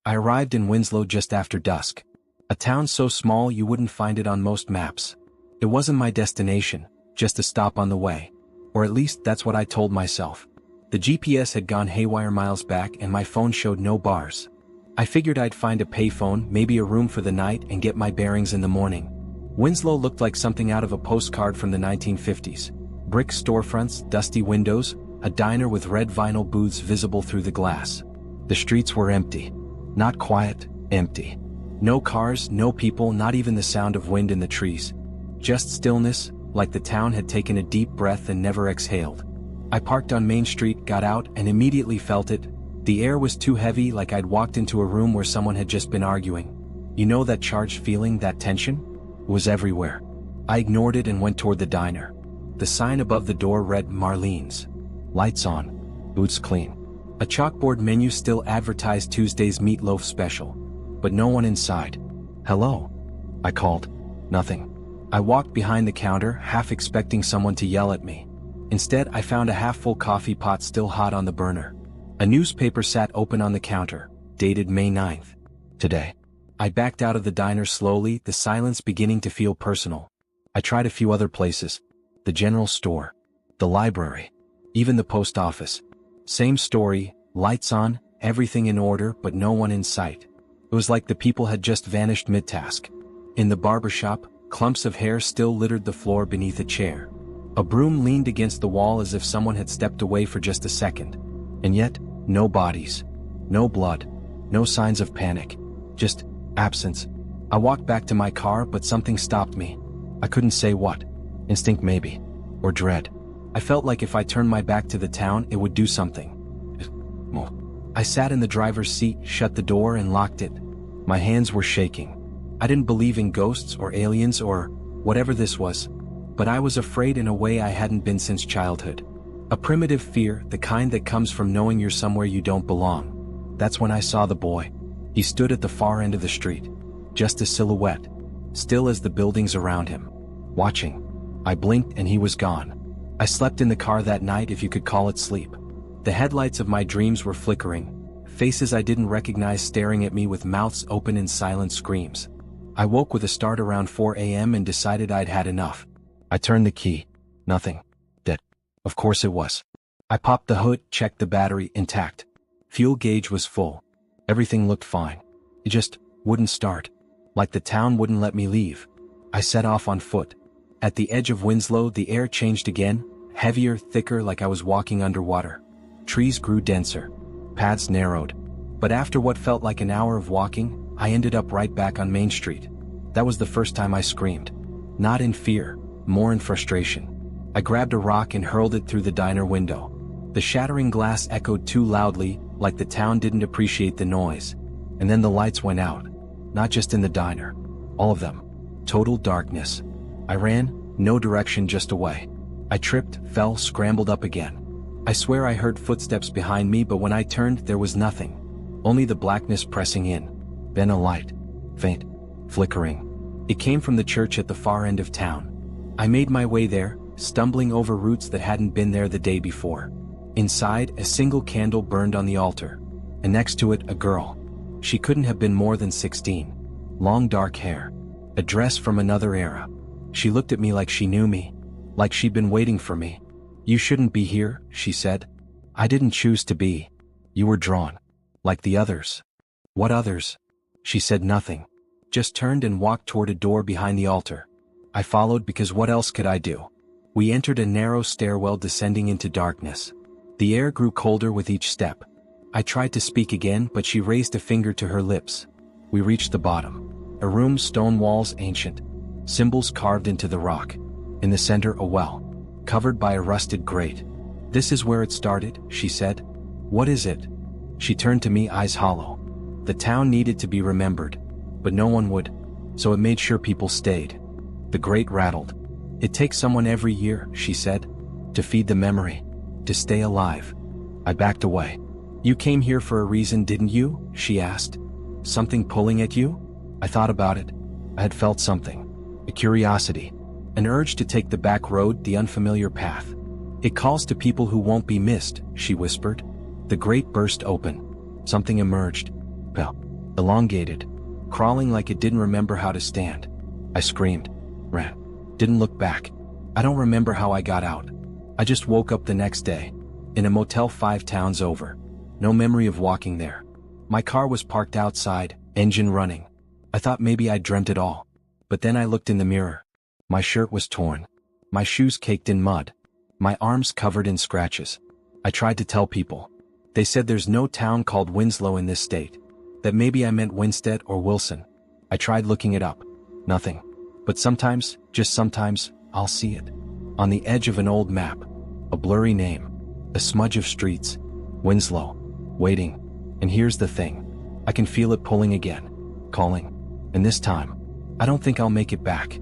I arrived in Winslow just after dusk. A town so small you wouldn't find it on most maps. It wasn't my destination, just a stop on the way. Or at least that's what I told myself. The GPS had gone haywire miles back and my phone showed no bars. I figured I'd find a payphone, maybe a room for the night, and get my bearings in the morning. Winslow looked like something out of a postcard from the 1950s. Brick storefronts, dusty windows, a diner with red vinyl booths visible through the glass. The streets were empty. Not quiet, empty. No cars, no people, not even the sound of wind in the trees. Just stillness, like the town had taken a deep breath and never exhaled. I parked on Main Street, got out, and immediately felt it. The air was too heavy, like I'd walked into a room where someone had just been arguing. You know that charged feeling, that tension? It was everywhere. I ignored it and went toward the diner. The sign above the door read Marlene's. Lights on. Boots clean. A chalkboard menu still advertised Tuesday's meatloaf special. But no one inside. Hello? I called. Nothing. I walked behind the counter, half expecting someone to yell at me. Instead, I found a half-full coffee pot still hot on the burner. A newspaper sat open on the counter, dated May 9th. Today. I backed out of the diner slowly, the silence beginning to feel personal. I tried a few other places. The general store. The library. Even the post office. Same story, lights on, everything in order, but no one in sight. It was like the people had just vanished mid-task. In the barbershop, clumps of hair still littered the floor beneath a chair. A broom leaned against the wall as if someone had stepped away for just a second. And yet, no bodies. No blood. No signs of panic. Just absence. I walked back to my car, but something stopped me. I couldn't say what. Instinct maybe. Or dread. I felt like if I turned my back to the town, it would do something. I sat in the driver's seat, shut the door, and locked it. My hands were shaking. I didn't believe in ghosts or aliens or whatever this was, but I was afraid in a way I hadn't been since childhood. A primitive fear, the kind that comes from knowing you're somewhere you don't belong. That's when I saw the boy. He stood at the far end of the street. Just a silhouette. Still as the buildings around him. Watching. I blinked and he was gone. I slept in the car that night, if you could call it sleep. The headlights of my dreams were flickering. Faces I didn't recognize staring at me with mouths open in silent screams. I woke with a start around 4 a.m. and decided I'd had enough. I turned the key. Nothing. Dead. Of course it was. I popped the hood, checked the battery, intact. Fuel gauge was full. Everything looked fine. It just wouldn't start. Like the town wouldn't let me leave. I set off on foot. At the edge of Winslow, the air changed again, heavier, thicker, like I was walking underwater. Trees grew denser. Paths narrowed. But after what felt like an hour of walking, I ended up right back on Main Street. That was the first time I screamed. Not in fear, more in frustration. I grabbed a rock and hurled it through the diner window. The shattering glass echoed too loudly, like the town didn't appreciate the noise. And then the lights went out. Not just in the diner. All of them. Total darkness. I ran, no direction, just away. I tripped, fell, scrambled up again. I swear I heard footsteps behind me, but when I turned, there was nothing. Only the blackness pressing in. Then a light. Faint. Flickering. It came from the church at the far end of town. I made my way there, stumbling over roots that hadn't been there the day before. Inside, a single candle burned on the altar. And next to it, a girl. She couldn't have been more than 16. Long dark hair. A dress from another era. She looked at me like she knew me. Like she'd been waiting for me. "You shouldn't be here," she said. "I didn't choose to be. You were drawn. Like the others." "What others?" She said nothing. Just turned and walked toward a door behind the altar. I followed because what else could I do? We entered a narrow stairwell descending into darkness. The air grew colder with each step. I tried to speak again, but she raised a finger to her lips. We reached the bottom. A room, stone walls ancient. Symbols carved into the rock. In the center, a well. Covered by a rusted grate. "This is where it started," she said. "What is it?" She turned to me, eyes hollow. The town needed to be remembered. But no one would. So it made sure people stayed. The grate rattled. "It takes someone every year," she said. "To feed the memory. To stay alive." I backed away. "You came here for a reason, didn't you?" she asked. "Something pulling at you?" I thought about it. I had felt something. A curiosity. An urge to take the back road, the unfamiliar path. "It calls to people who won't be missed," she whispered. The grate burst open. Something emerged. Well, elongated, crawling like it didn't remember how to stand. I screamed, ran, didn't look back. I don't remember how I got out. I just woke up the next day, in a motel 5 towns over. No memory of walking there. My car was parked outside, engine running. I thought maybe I dreamt it all. But then I looked in the mirror. My shirt was torn. My shoes caked in mud. My arms covered in scratches. I tried to tell people. They said there's no town called Winslow in this state. That maybe I meant Winstead or Wilson. I tried looking it up. Nothing. But sometimes, just sometimes, I'll see it. On the edge of an old map. A blurry name. A smudge of streets. Winslow. Waiting. And here's the thing. I can feel it pulling again. Calling. And this time, I don't think I'll make it back.